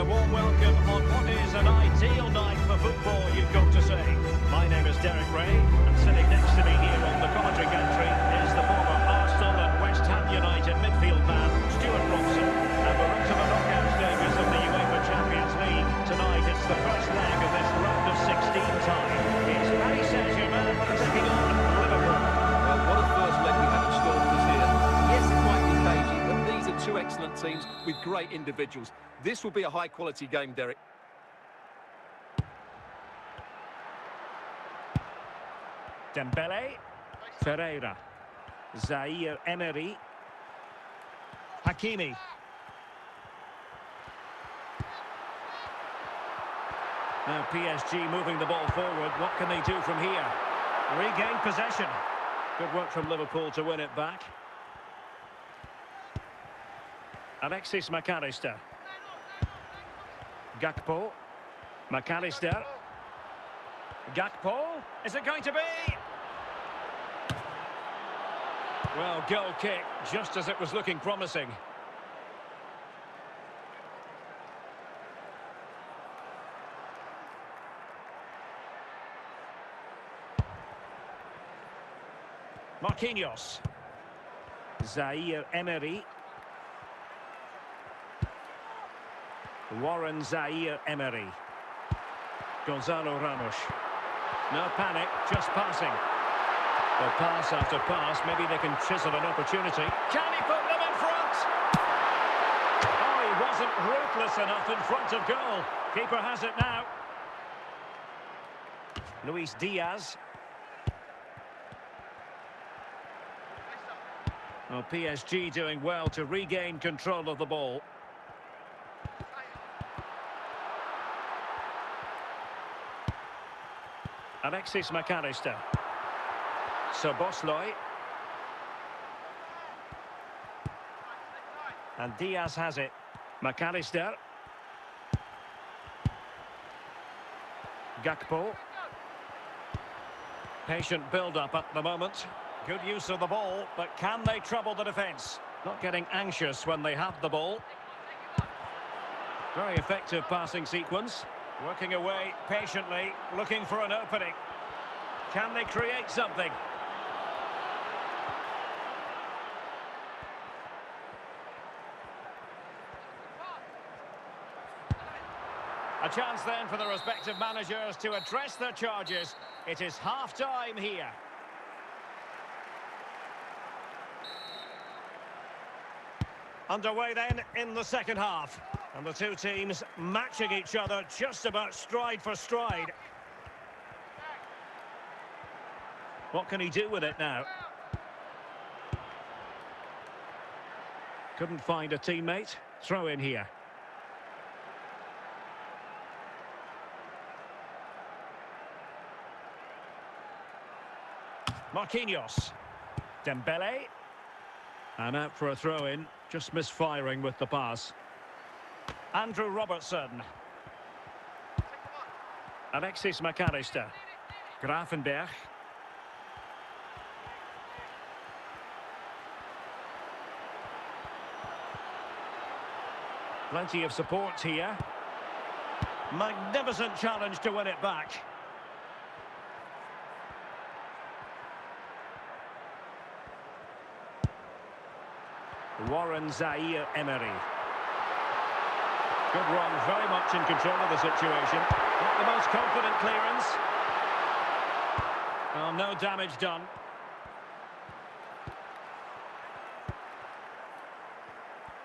a warm welcome on what is an ideal night for football, you've got to say. My name is Derek Ray, and sitting next to me here on the commentary gantry is the former Arsenal and West Ham United midfield man, Stuart Robson. And we're into the knockout stages of the UEFA Champions League. Tonight it's the first leg of this round of 16 tie. It's Paris Saint-Germain taking on Liverpool. Well, what a first leg we have in store for us here. Yes, it might be cagey, but these are two excellent teams with great individuals. This will be a high-quality game, Derek. Dembele, Ferreira, Zaire Emery, Hakimi. Now PSG moving the ball forward. What can they do from here? Regain possession. Good work from Liverpool to win it back. Alexis McAllister. Gakpo. McAllister. Gakpo. Is it going to be? Well, goal kick, just as it was looking promising. Marquinhos. Zaire Emery. Warren Zaire Emery. Gonzalo Ramos. No panic, just passing. Well, pass after pass, maybe they can chisel an opportunity. Can he put them in front? Oh, he wasn't ruthless enough in front of goal. Keeper has it now. Luis Diaz. Well, PSG doing well to regain control of the ball. Alexis McAllister. Szoboszlai. And Diaz has it. McAllister. Gakpo. Patient build-up at the moment. Good use of the ball, but can they trouble the defence? Not getting anxious when they have the ball. Very effective passing sequence. Working away patiently, looking for an opening. Can they create something? A chance then for the respective managers to address their charges. It is half-time here. Underway then in the second half. And the two teams matching each other just about stride for stride. What can he do with it now? Couldn't find a teammate. Throw in here. Marquinhos. Dembele. And out for a throw-in. Just misfiring with the pass. Andrew Robertson. Alexis McAllister. Gravenberch. Plenty of support here. Magnificent challenge to win it back. Warren Zaire Emery. Good run, very much in control of the situation. Not the most confident clearance. Oh, no damage done.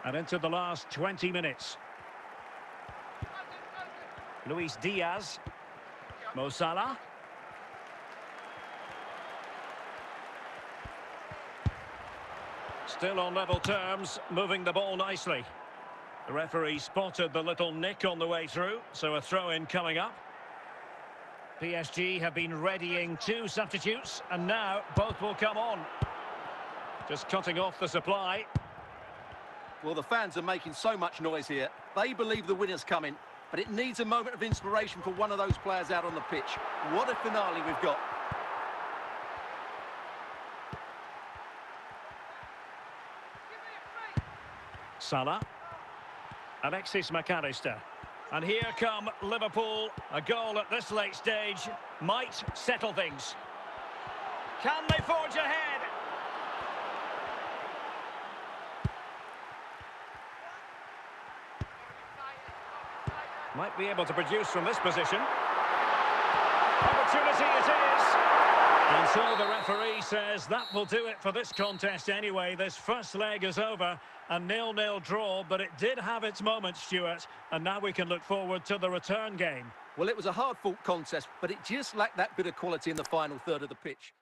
And into the last 20 minutes. Luis Diaz. Mo Salah. Still on level terms, moving the ball nicely. The referee spotted the little nick on the way through, so a throw-in coming up. PSG have been readying two substitutes, and now both will come on. Just cutting off the supply. Well, the fans are making so much noise here. They believe the winner's coming, but it needs a moment of inspiration for one of those players out on the pitch. What a finale we've got. Salah. Alexis McAllister. And here come Liverpool. A goal at this late stage might settle things. Can they forge ahead? Might be able to produce from this position. Opportunity it is. And so the referee says that will do it for this contest anyway. This first leg is over. A 0-0 draw, but it did have its moments, Stuart. And now we can look forward to the return game. Well, it was a hard-fought contest, but it just lacked that bit of quality in the final third of the pitch.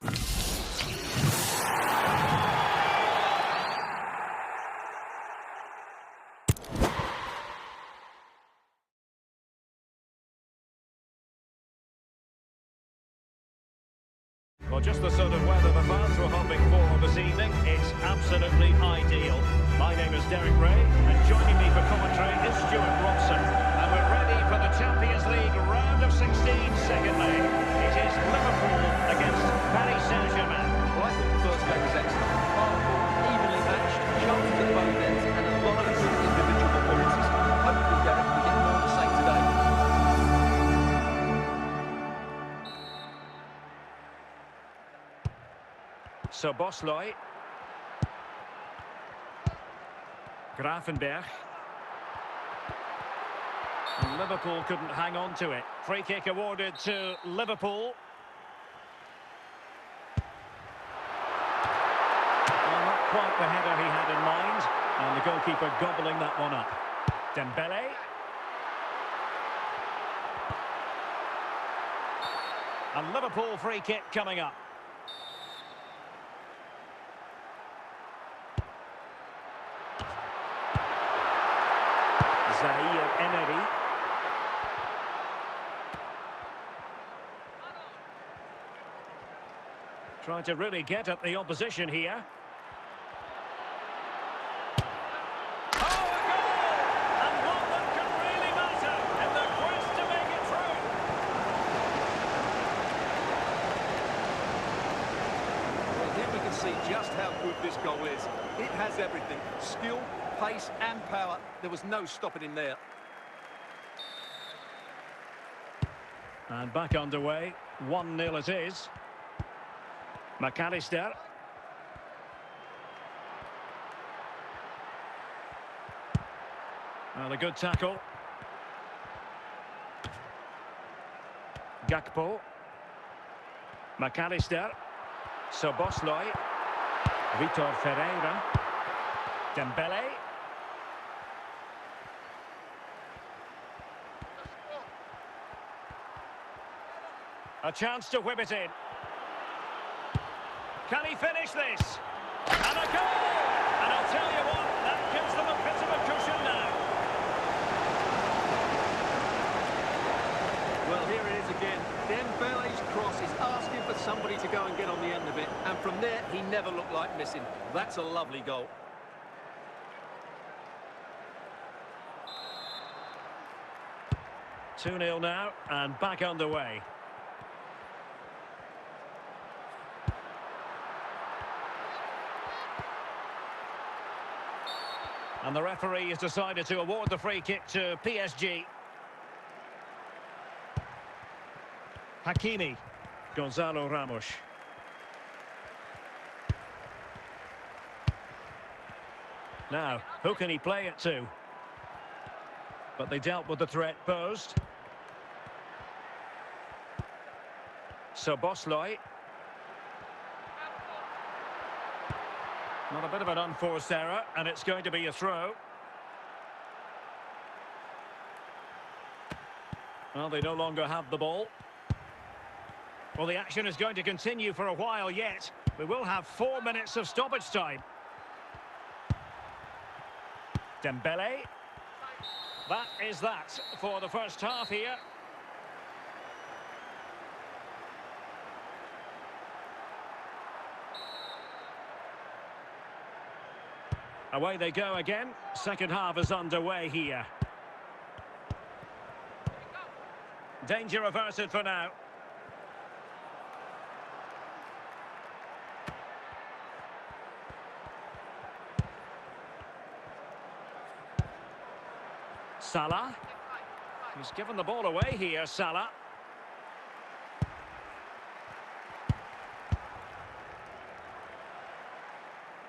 Well, just the sort of weather the fans were hoping for this evening. It's absolutely ideal. My name is Derek Ray, and joining me for commentary is Stuart Robson. And we're ready for the Champions League round of 16, second leg. It is Liverpool against Paris Saint-Germain. Well, I thought the first game was excellent. Powerful, evenly matched, chances at both ends, and a lot of good individual performances. Hopefully, Derek, we get more of the same today. So Bosloy. Grafenberg. And Liverpool couldn't hang on to it. Free kick awarded to Liverpool. Well, not quite the header he had in mind. And the goalkeeper gobbling that one up. Dembele. A Liverpool free kick coming up. Emery. Trying to really get at the opposition here. Oh, a goal! And one that can really matter in the quest to make it through. Well, here we can see just how good this goal is. It has everything. Skill, pace and power. There was no stopping him there. And back underway. 1-0 it is. McAllister. Well, a good tackle. Gakpo. McAllister. Szoboszlai. Vitor Ferreira. Dembele. A chance to whip it in. Can he finish this? And a goal! And I'll tell you what, that gives them a bit of a cushion now. Well, here it is again. Dembele's cross is asking for somebody to go and get on the end of it. And from there, he never looked like missing. That's a lovely goal. Two 2-0 now, and back underway. And the referee has decided to award the free kick to PSG. Hakimi. Gonzalo Ramos. Now, who can he play it to? But they dealt with the threat posed. Szoboszlai. Not a bit of an unforced error, and it's going to be a throw. Well, they no longer have the ball. Well, the action is going to continue for a while yet. We will have 4 minutes of stoppage time. Dembele. That is that for the first half here. Away they go again. Second half is underway here. Danger averted for now. Salah. He's given the ball away here, Salah.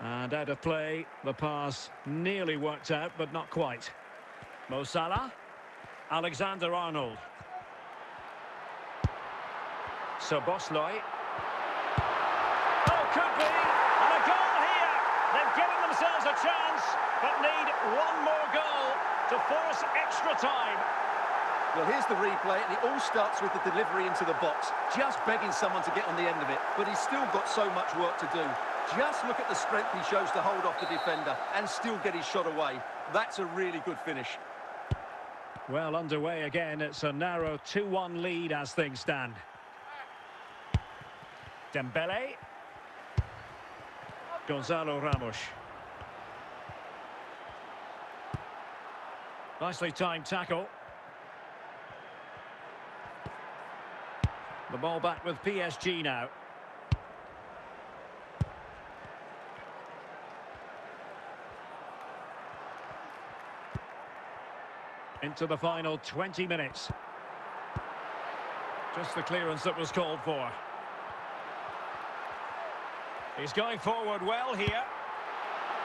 And out of play, the pass nearly worked out, but not quite. Mo Salah, Alexander-Arnold. Szoboszlai. Oh, could be, and a goal here. They've given themselves a chance, but need one more goal to force extra time. Well, here's the replay, and it all starts with the delivery into the box. Just begging someone to get on the end of it, but he's still got so much work to do. Just look at the strength he shows to hold off the defender and still get his shot away. That's a really good finish. Well, underway again. It's a narrow 2-1 lead as things stand. Dembele. Gonzalo Ramos. Nicely timed tackle. The ball back with PSG now. Into the final 20 minutes. Just the clearance that was called for. He's going forward well here.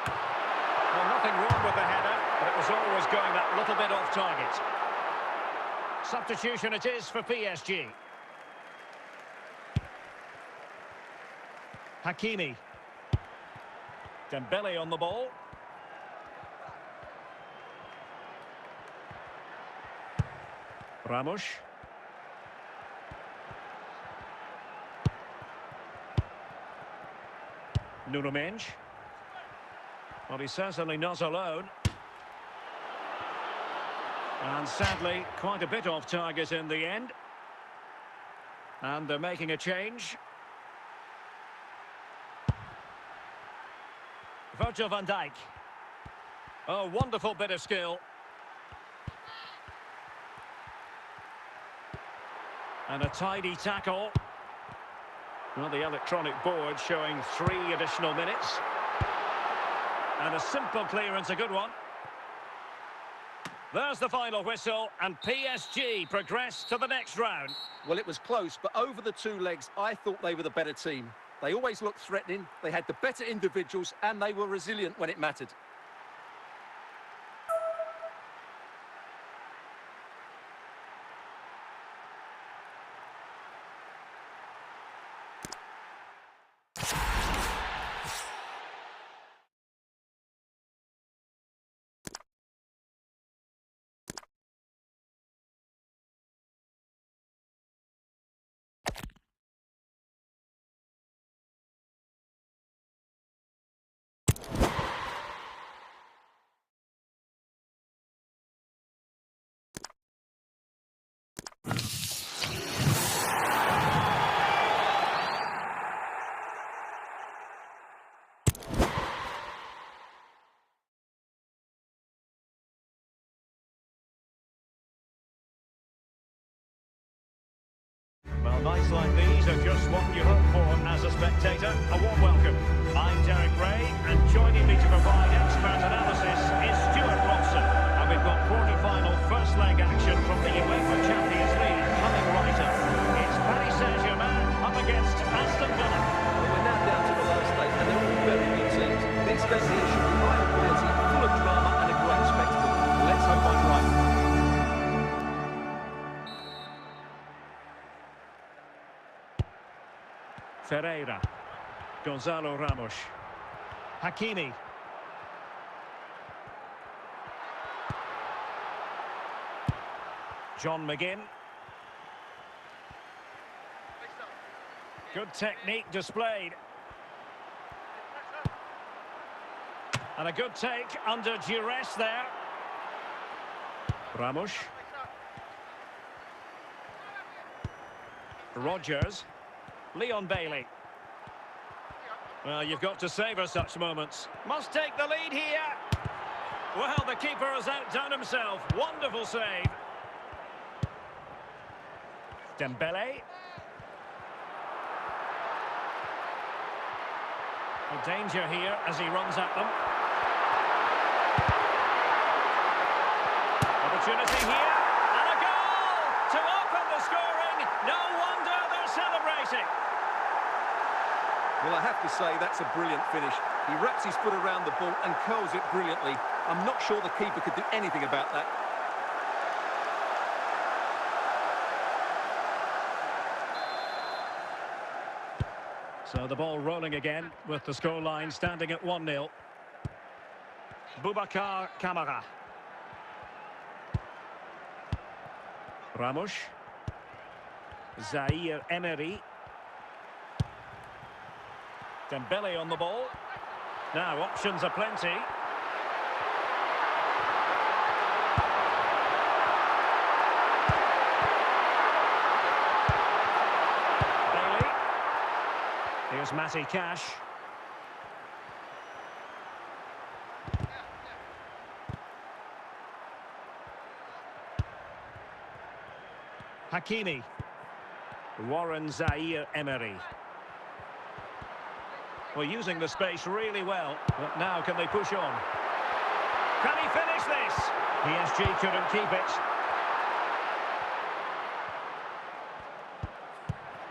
Well, nothing wrong with the header, but it was always going that little bit off target. Substitution it is for PSG. Hakimi. Dembele on the ball. Ramos. Nuno Mendes. Well, he's certainly not alone. And sadly, quite a bit off target in the end. And they're making a change. Virgil van Dijk. Oh, wonderful bit of skill. And a tidy tackle. Well, the electronic board showing 3 additional minutes. And a simple clearance, a good one. There's the final whistle, and PSG progress to the next round. Well, it was close, but over the 2 legs, I thought they were the better team. They always looked threatening, they had the better individuals, and they were resilient when it mattered. Well, nights like these are just what you hope for as a spectator. A warm welcome. I'm Derek Ray, and joining me to provide expert analysis is Stuart Robson. And we've got quarter-final first leg action from the UEFA Champions League coming right up. It's Paris Saint-Germain up against Aston Villa. Well, we're now down to the last 8, and they're all very good teams. This game here should be high quality, full of drama, and a great spectacle. Let's hope I'm right. Ferreira. Gonzalo Ramos. Hakimi. John McGinn. Good technique displayed. And a good take under duress there. Ramos. Rodgers. Leon Bailey. Well, you've got to savour such moments. Must take the lead here. Well, the keeper has outdone himself. Wonderful save. Dembele. A danger here as he runs at them. Opportunity here. And a goal! scoring. No wonder they're celebrating. Well, I have to say, that's a brilliant finish. He wraps his foot around the ball and curls it brilliantly. I'm not sure the keeper could do anything about that. So the ball rolling again with the scoreline standing at 1-0. Boubacar Kamara. Ramos. Zaire Emery. Dembele on the ball. Now options are plenty. Bailey. Here's Matty Cash. Hakimi. Warren Zaire Emery. Well, using the space really well, but now can they push on? Can he finish this? PSG couldn't keep it.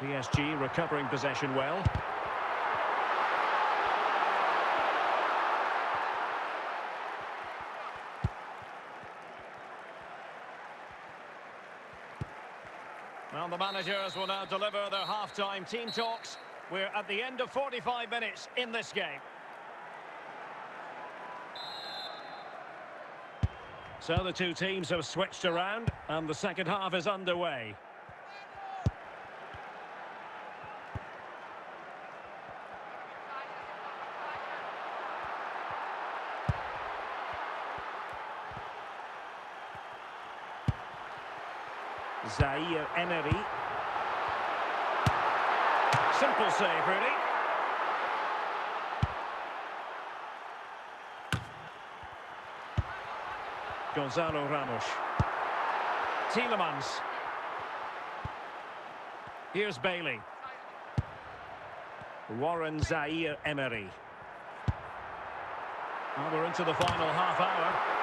PSG recovering possession well. Well, the managers will now deliver their half-time team talks. We're at the end of 45 minutes in this game. So the two teams have switched around and the second half is underway. Zaire Emery. Simple save, really. Gonzalo Ramos. Tielemans. Here's Bailey. Warren Zaire Emery. Well, we're into the final half hour.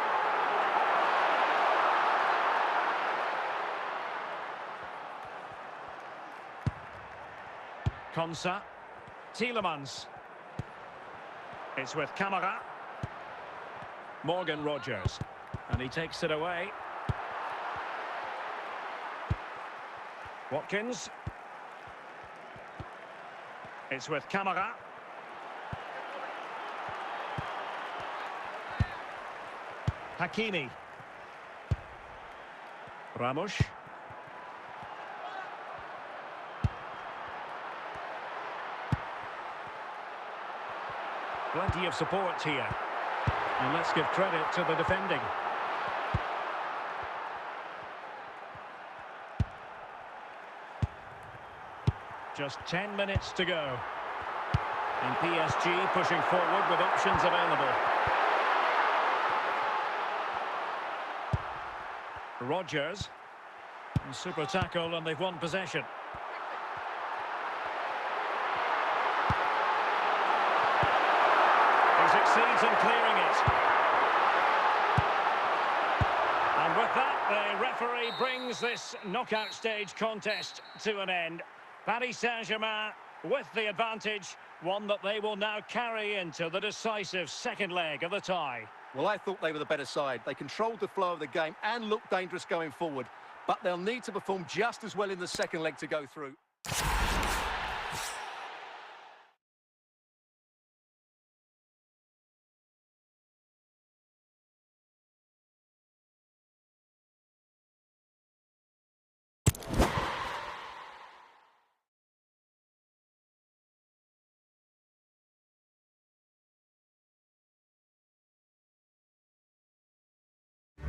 Konsa. Tielemans. It's with Kamara. Morgan Rogers. And he takes it away. Watkins. It's with Kamara. Hakimi. Ramos. Plenty of support here. And let's give credit to the defending. Just 10 minutes to go. And PSG pushing forward with options available. Rogers. And super tackle, and they've won possession. He succeeds in clearing it. And with that, the referee brings this knockout stage contest to an end. Paris Saint-Germain with the advantage, one that they will now carry into the decisive second leg of the tie. Well, I thought they were the better side. They controlled the flow of the game and looked dangerous going forward. But they'll need to perform just as well in the second leg to go through.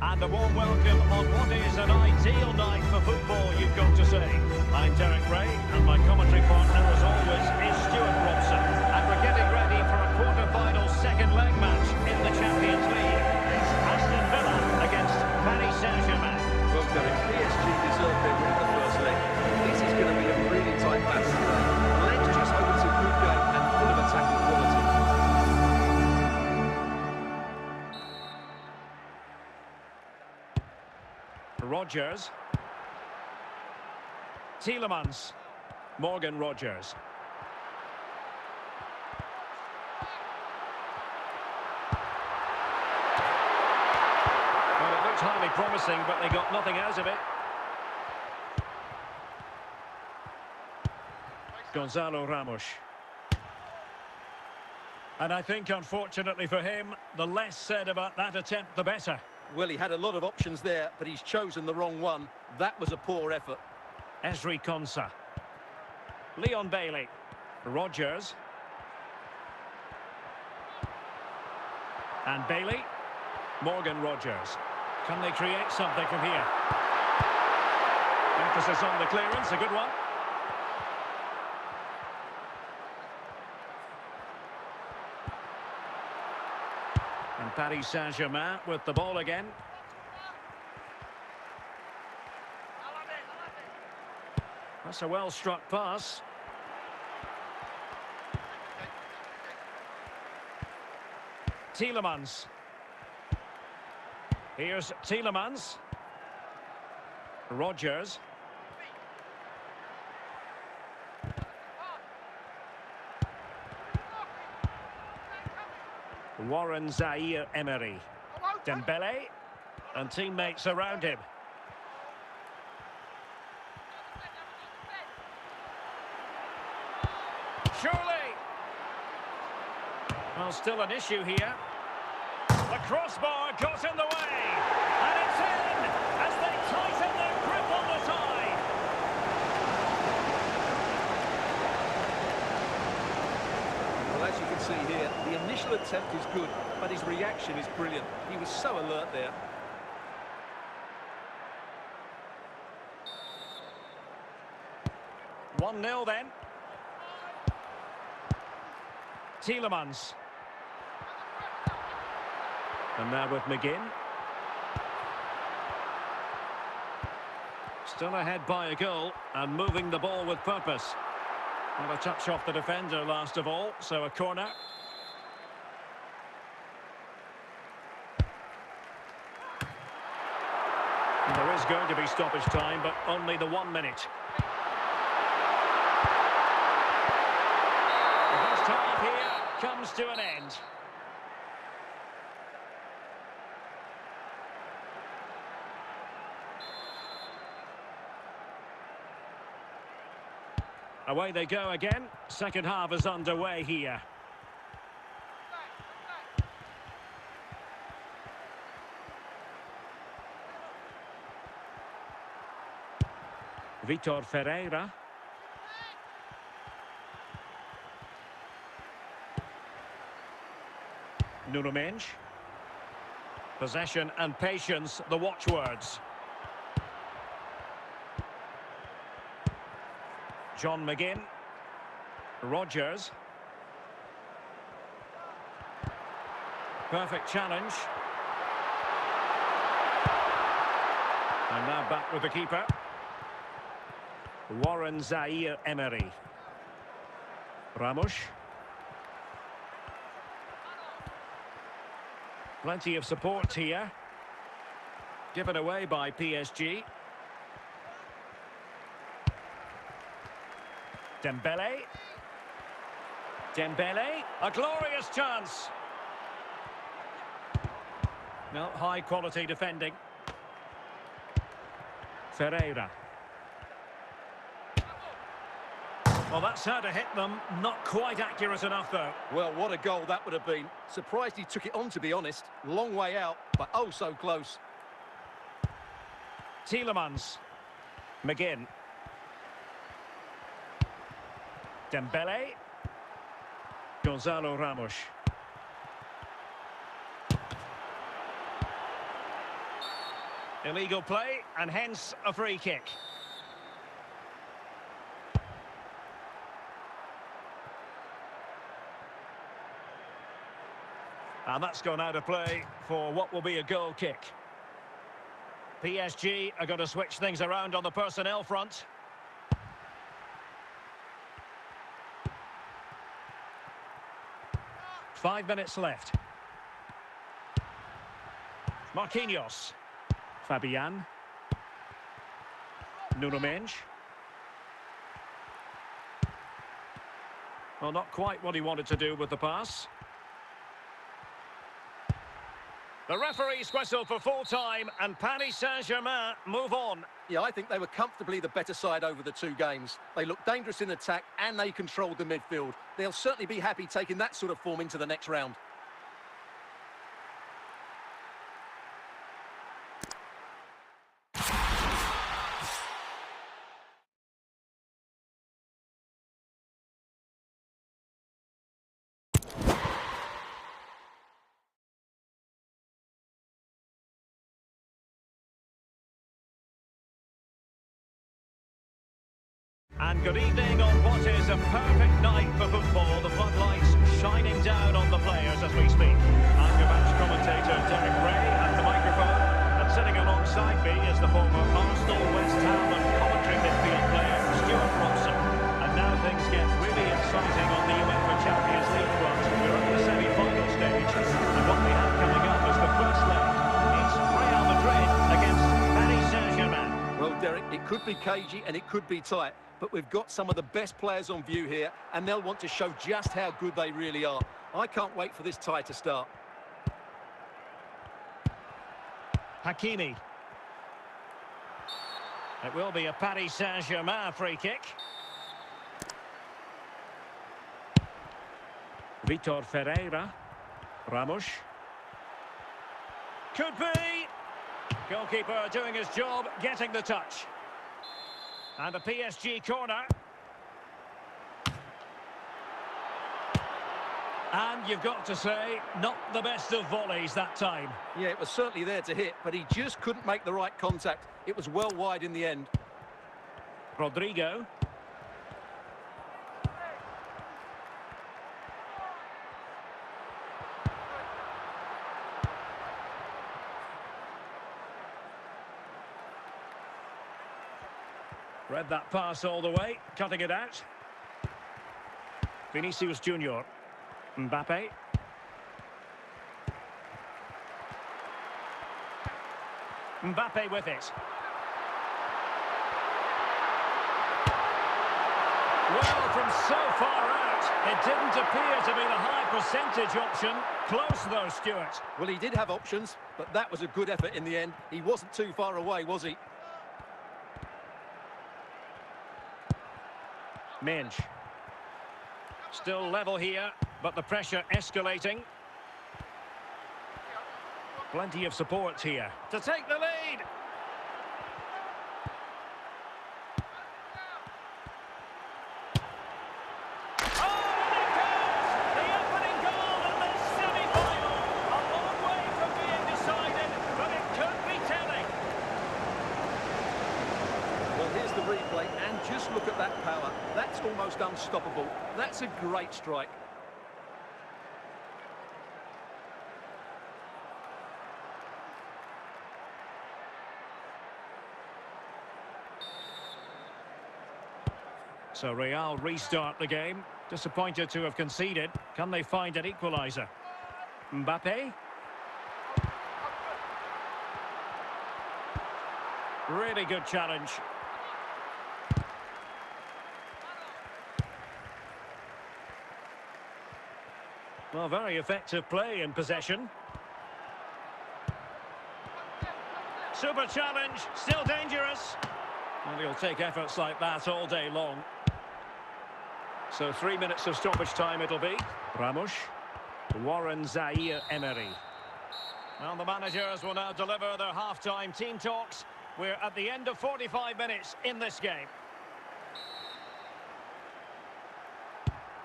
And a warm welcome on what is an ideal night for football, you've got to say. I'm Derek Ray, and my commentary partner, as always, is Stuart Robson. And we're getting ready for a quarter-final second leg match in the Champions League. It's Aston Villa against Paris Saint-Germain. Well, Derek, PSG deserved their win in the first leg. This is going to be a really tight match today. Let's just hope it's a good game and full of attacking quality. Rogers. Tielemans. Morgan Rogers. Well, it looked highly promising, but they got nothing out of it. Gonzalo Ramos. And I think, unfortunately for him, the less said about that attempt, the better. Well, he had a lot of options there, but he's chosen the wrong one. That was a poor effort. Esri Konsa. Leon Bailey. Rogers. And Bailey. Morgan Rogers. Can they create something from here? Emphasis on the clearance, a good one. And Paris Saint-Germain with the ball again. That's a well-struck pass. Tielemans. Here's Tielemans. Rogers. Warren Zaire-Emery. Dembele. And teammates around him. Surely! Well, still an issue here. The crossbar got in the way. And it's in as they tighten their grip on the tie. Well, as you can see here, the initial attempt is good, but his reaction is brilliant. He was so alert there. One 0 then. Tielemans. And now with McGinn. Still ahead by a goal and moving the ball with purpose. Well, a touch off the defender last of all, so a corner. And there is going to be stoppage time, but only the 1 minute. The first half here comes to an end. Away they go again. Second half is underway here. Vitor Ferreira. Nuno Mendes. Possession and patience, the watchwords. John McGinn. Rogers. Perfect challenge. And now back with the keeper. Warren Zaire-Emery. Ramos. Plenty of support here. Given away by PSG. Dembele. Dembele. A glorious chance. No, high quality defending. Ferreira. Well, that's how to hit them. Not quite accurate enough, though. Well, what a goal that would have been. Surprised he took it on, to be honest. Long way out, but oh so close. Tielemans. McGinn. Dembele. Gonzalo Ramos. Illegal play, and hence a free kick. And that's gone out of play for what will be a goal kick. PSG are going to switch things around on the personnel front. Five minutes left. Marquinhos. Fabian. Nuno Mendes. Well, not quite what he wanted to do with the pass. The referee's whistle for full time, and Paris Saint-Germain move on. Yeah, I think they were comfortably the better side over the two games. They looked dangerous in attack and they controlled the midfield. They'll certainly be happy taking that sort of form into the next round. And good evening on what is a perfect night for football. The floodlights shining down on the players as we speak. I'm your match commentator, Derek Ray, at the microphone. And sitting alongside me is the former Arsenal, West Ham and commentary midfield player, Stuart Robson. And now things get really exciting on the UEFA Champions League front. We're at the semi-final stage. And what we have coming up is the first leg. It's Real Madrid against Paris Saint-Germain. Well, Derek, it could be cagey and it could be tight. But we've got some of the best players on view here, and they'll want to show just how good they really are. I can't wait for this tie to start. Hakimi. It will be a Paris Saint-Germain free kick. Vitor Ferreira. Ramos. Could be. Goalkeeper doing his job, getting the touch. And a PSG corner. And you've got to say, not the best of volleys that time. Yeah, it was certainly there to hit, but he just couldn't make the right contact. It was well wide in the end. Rodrigo. Read that pass all the way, cutting it out. Vinicius Junior. Mbappe. Mbappe with it. Well, from so far out, it didn't appear to be the high percentage option. Close though, Stuart. Well, he did have options, but that was a good effort in the end. He wasn't too far away, was he? Minge. Still level here, but the pressure escalating. Plenty of support here to take the lead. Oh, and it goes! The opening goal in this semi-final. A long way from being decided, but it could be telling. Well, here's the replay, and just look at that power. That's almost unstoppable. That's a great strike. So Real restart the game. Disappointed to have conceded. Can they find an equaliser? Mbappe. Really good challenge. Well, very effective play in possession. Super challenge, still dangerous. And he'll take efforts like that all day long. So 3 minutes of stoppage time it'll be. Ramos. Warren Zaire-Emery. Well, the managers will now deliver their half-time team talks. We're at the end of 45 minutes in this game.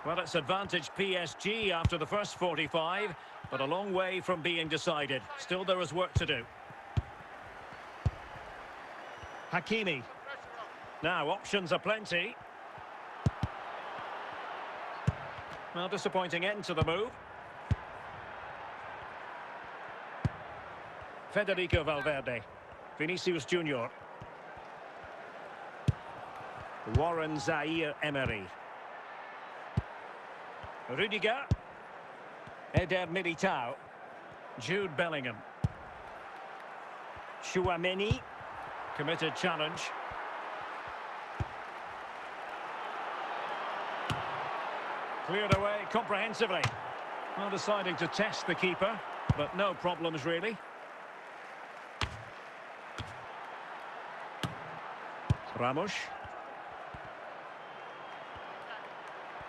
Well, it's advantage PSG after the first 45, but a long way from being decided. Still, there is work to do. Hakimi. Now, options are plenty. Well, disappointing end to the move. Federico Valverde. Vinicius Junior. Warren Zaire-Emery. Rudiger. Eder Militao. Jude Bellingham. Chouameni. Committed challenge. Cleared away comprehensively. Well, deciding to test the keeper, but no problems really. Ramos.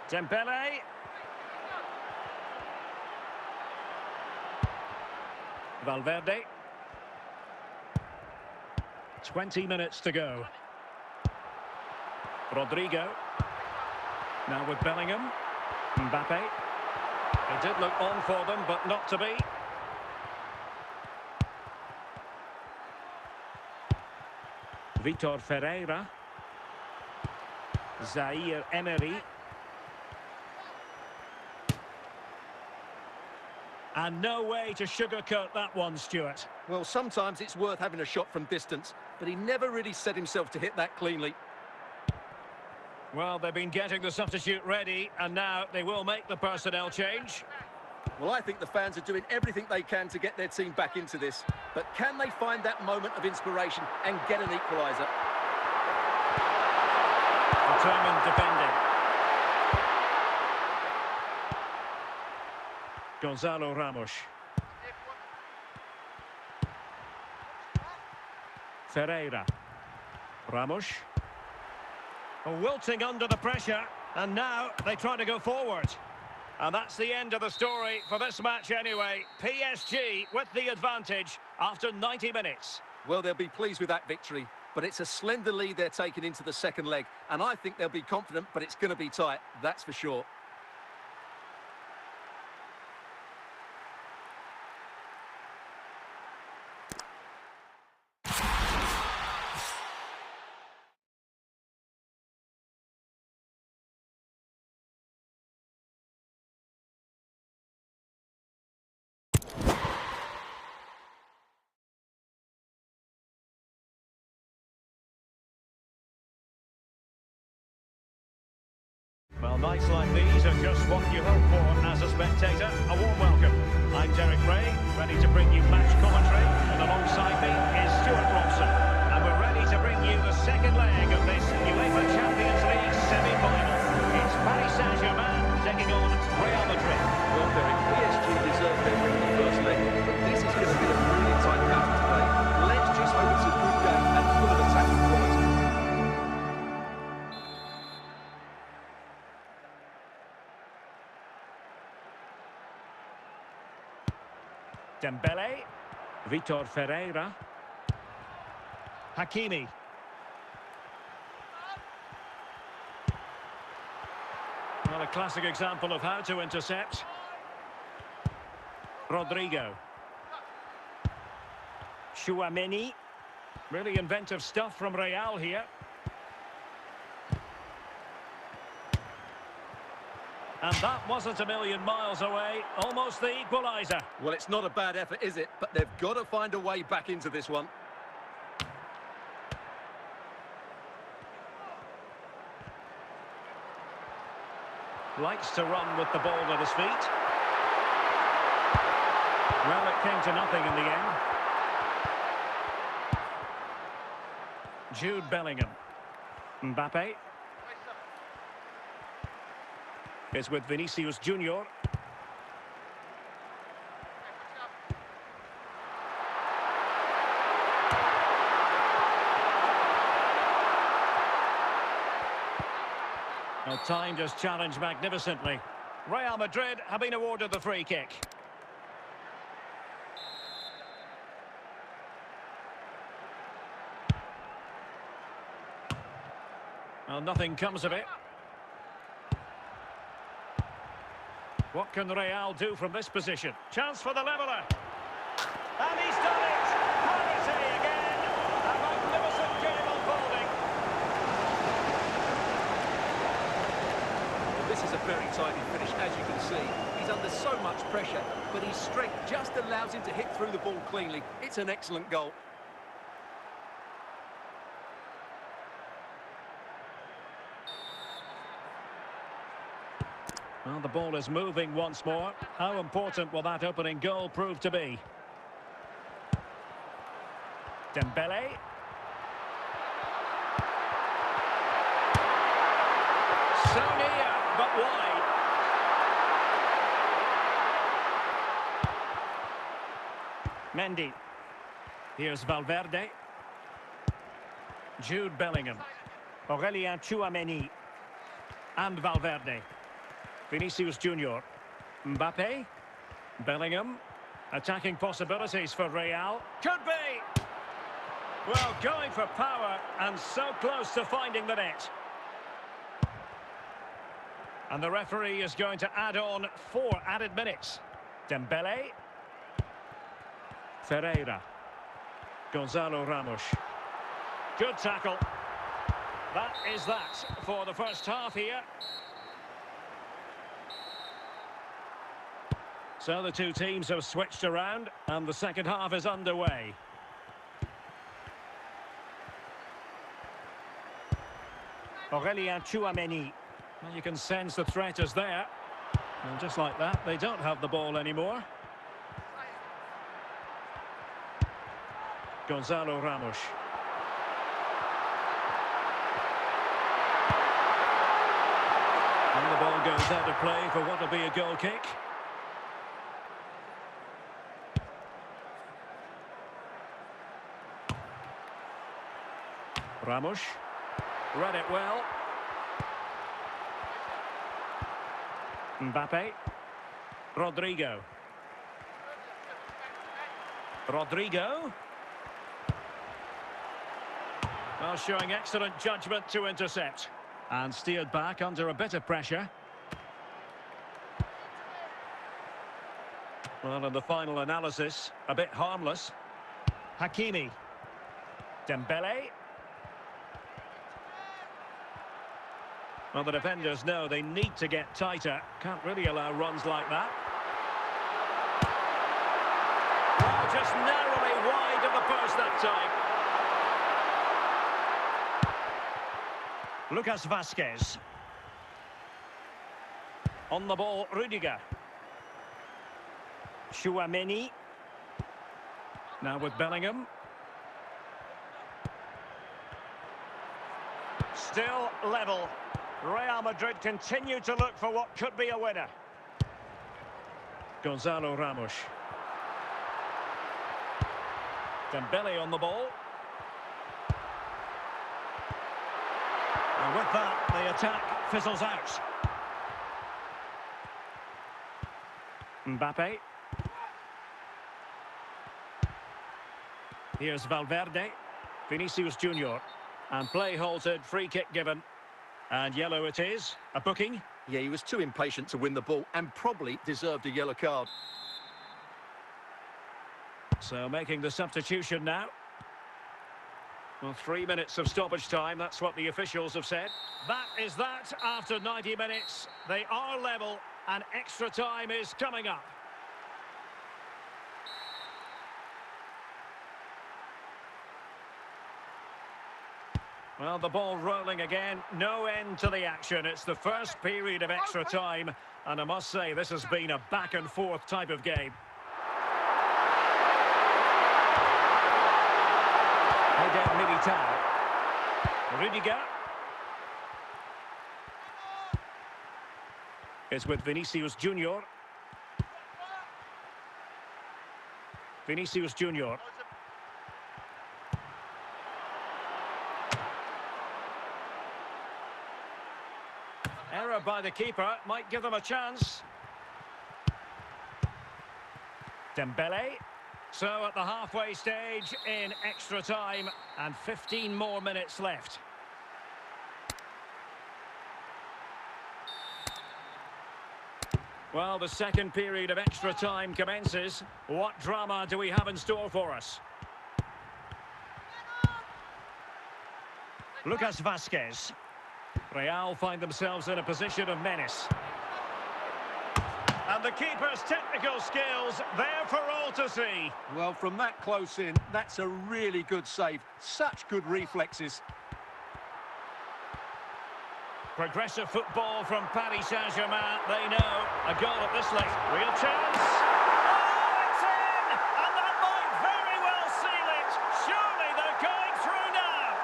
Dembele. Valverde. 20 minutes to go. Rodrigo. Now with Bellingham. Mbappe. It did look on for them, but not to be. Vitor Ferreira. Zaire Emery. And no way to sugarcoat that one, Stuart. Well, sometimes it's worth having a shot from distance, but he never really set himself to hit that cleanly. Well, they've been getting the substitute ready, and now they will make the personnel change. Well, I think the fans are doing everything they can to get their team back into this. But can they find that moment of inspiration and get an equaliser? Determined defending. Gonzalo Ramos. Ferreira. Ramos. Wilting under the pressure, and now they try to go forward. And that's the end of the story for this match anyway. PSG with the advantage after 90 minutes. Well, they'll be pleased with that victory, but it's a slender lead they're taking into the second leg, and I think they'll be confident, but it's going to be tight, that's for sure. Well, nights like these are just what you hope for as a spectator. A warm welcome. I'm Derek Ray, ready to bring you match commentary, and alongside me is Stuart Robson. And we're ready to bring you the second leg of this UEFA Champions League semi-final. It's Paris Saint-Germain taking on Real Madrid. Well, Derek, PSG deserved their win in the first leg, but this is going to be a really tight battle today. Let's just hope it's a good game and full of attacking quality. Dembele, Vitor Ferreira, Hakimi. Well, a classic example of how to intercept. Rodrigo. Tchouaméni. Really inventive stuff from Real here. And that wasn't a million miles away, almost the equaliser. Well, it's not a bad effort, is it? But they've got to find a way back into this one. Likes to run with the ball at his feet. Well, it came to nothing in the end. Jude Bellingham. Mbappe. Is with Vinicius Junior. Well, timed his challenge magnificently. Real Madrid have been awarded the free kick. Well, nothing comes of it. What can Real do from this position? Chance for the leveller. And he's done it! Quality again! A magnificent game unfolding. This is a very tidy finish, as you can see. He's under so much pressure, but his strength just allows him to hit through the ball cleanly. It's an excellent goal. Well, the ball is moving once more. How important will that opening goal prove to be? Dembele. So near, but wide. Mendy. Here's Valverde. Jude Bellingham. Aurelien Tchouameni. And Valverde. Vinicius Junior. Mbappe. Bellingham. Attacking possibilities for Real. Could be! Well, going for power and so close to finding the net. And the referee is going to add on 4 added minutes. Dembele. Ferreira. Gonzalo Ramos. Good tackle. That is that for the first half here. So the two teams have switched around and the second half is underway. Aurelien Tchouameni. Well, you can sense the threat is there. And just like that, they don't have the ball anymore. Gonzalo Ramos. And the ball goes out of play for what will be a goal kick. Ramos. Read it well. Mbappe. Rodrigo. Rodrigo. Well, showing excellent judgment to intercept. And steered back under a bit of pressure. Well, in the final analysis, a bit harmless. Hakimi. Dembele. Well, the defenders know they need to get tighter. Can't really allow runs like that. Oh, just narrowly wide of the post that time. Lucas Vazquez. On the ball, Rudiger. Tchouameni. Now with Bellingham. Still level. Real Madrid continue to look for what could be a winner. Gonzalo Ramos. Dembele on the ball. And with that, the attack fizzles out. Mbappe. Here's Valverde. Vinicius Junior. And play halted, free kick given. And yellow it is, a booking. Yeah, he was too impatient to win the ball and probably deserved a yellow card. So making the substitution now. Well, 3 minutes of stoppage time, that's what the officials have said. That is that after 90 minutes. They are level and extra time is coming up. Well, the ball rolling again, no end to the action. It's the first period of extra time, and I must say this has been a back-and-forth type of game. Eder Militao. Rudiger. It's with Vinicius Junior. Vinicius Junior. Error by the keeper, might give them a chance. Dembele. So at the halfway stage in extra time and 15 more minutes left. Well, the second period of extra time commences. What drama do we have in store for us? Lucas Vazquez. Real find themselves in a position of menace. And the keeper's technical skills there for all to see. Well, from that close in, that's a really good save. Such good reflexes. Progressive football from Paris Saint-Germain. They know a goal at this late. Real chance. Oh, it's in! And that might very well seal it. Surely they're going through now.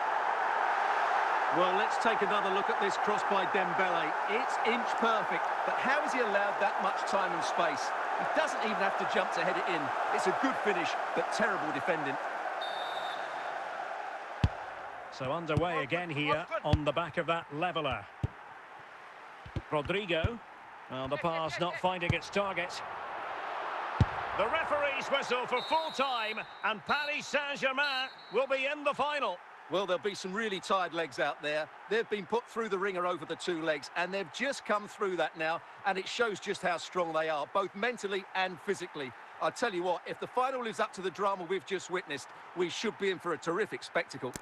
Well, let's take another look at this cross by Dembele. It's inch perfect, but how has he allowed that much time and space? He doesn't even have to jump to head it in. It's a good finish, but terrible defending. So underway again here on the back of that leveller. Rodrigo. Well, the pass not finding its target. The referee's whistle for full time, and Paris Saint-Germain will be in the final. Well, there'll be some really tired legs out there. They've been put through the ringer over the two legs, and they've just come through that now, and it shows just how strong they are, both mentally and physically. I tell you what, if the final lives up to the drama we've just witnessed, we should be in for a terrific spectacle.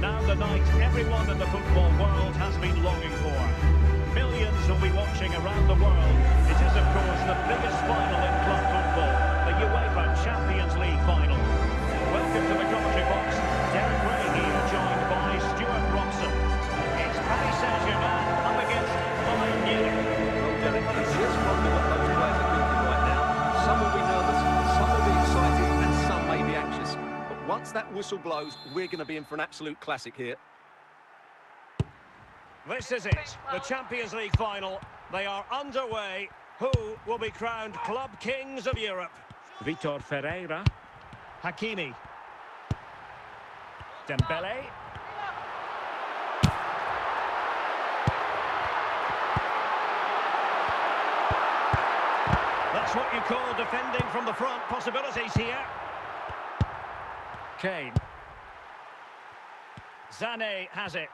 Now the night everyone in the football world has been longing for. Millions will be watching around the world. It is, of course, the biggest final in club football, the UEFA Champions League final. Welcome to the commentary box. Derek Ray here, joined by Stuart Robson. It's Paris Saint-Germain up against Bayern Munich. Well, Derek, I just wonder what those players are thinking right now. Some will be nervous, some will be excited, and some may be anxious. But once that whistle blows, we're going to be in for an absolute classic here. This is it, the Champions League final. They are underway. Who will be crowned club kings of Europe? Vitor Ferreira. Hakimi. Dembele. That's what you call defending from the front. Possibilities here. Kane. Sané has it.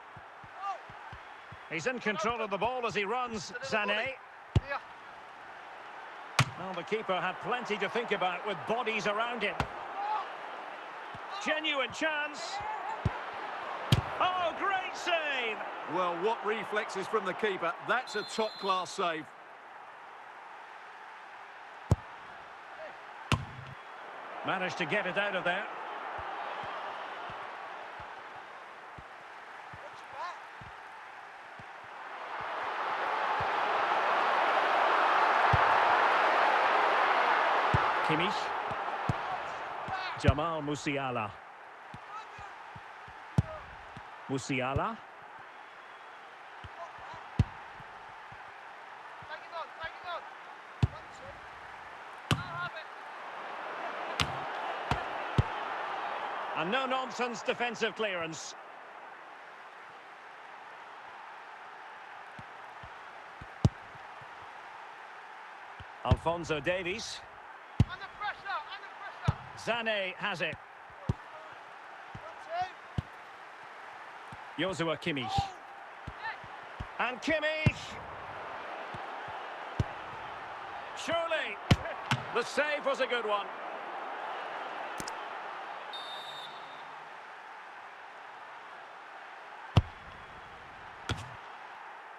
He's in control of the ball as he runs, Sané. Well, the keeper had plenty to think about with bodies around him. Genuine chance. Oh, great save! Well, what reflexes from the keeper. That's a top-class save. Managed to get it out of there. Kimmich. Jamal Musiala. Musiala. And no-nonsense defensive clearance. Alphonso Davies. Sané has it. Joshua Kimmich. And Kimmich! Surely! The save was a good one.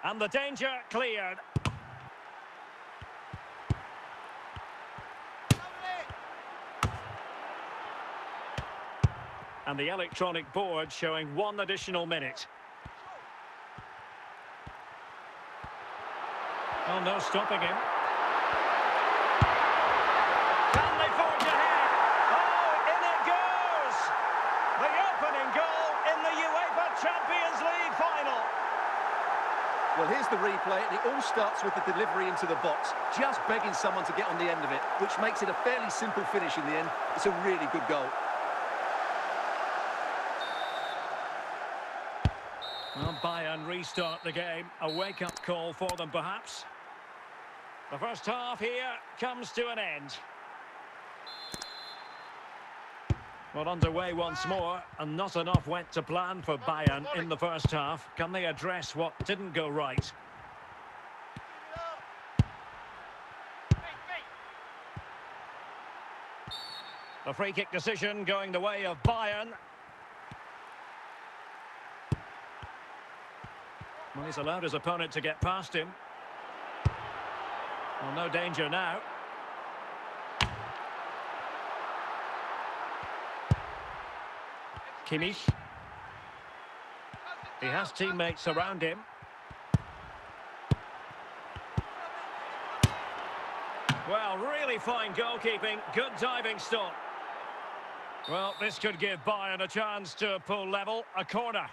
And the danger cleared. And the electronic board showing 1 additional minute. Oh, no stopping him. Can they forge ahead? Oh, in it goes! The opening goal in the UEFA Champions League final. Well, here's the replay, and it all starts with the delivery into the box. Just begging someone to get on the end of it, which makes it a fairly simple finish in the end. It's a really good goal. Well, Bayern restart the game. A wake-up call for them, perhaps. The first half here comes to an end. Well, underway once more, and not enough went to plan for Bayern in the first half. Can they address what didn't go right? The free-kick decision going the way of Bayern. Well, he's allowed his opponent to get past him. Well, no danger now. Kimmich. He has teammates around him. Well, really fine goalkeeping. Good diving stop. Well, this could give Bayern a chance to pull level. A corner.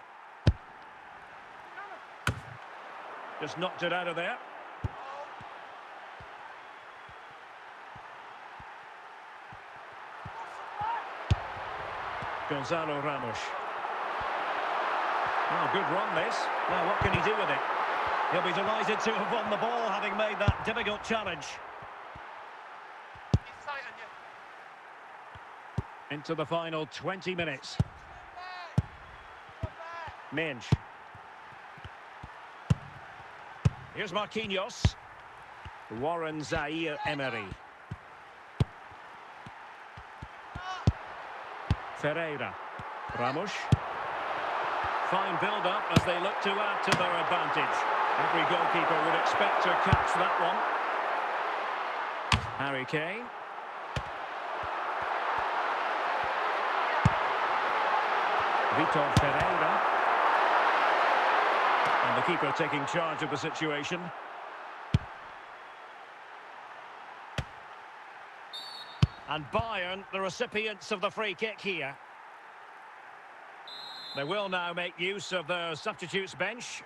Just knocked it out of there. Gonzalo Ramos. Oh, good run this. Now what can he do with it? He'll be delighted to have won the ball, having made that difficult challenge. Into the final 20 minutes. Minge. Here's Marquinhos. Warren Zaire-Emery. Ferreira. Ramos. Fine build-up as they look to add to their advantage. Every goalkeeper would expect to catch that one. Harry Kane. Vitor Pereira. And the keeper taking charge of the situation. And Bayern, the recipients of the free kick here. They will now make use of their substitutes bench.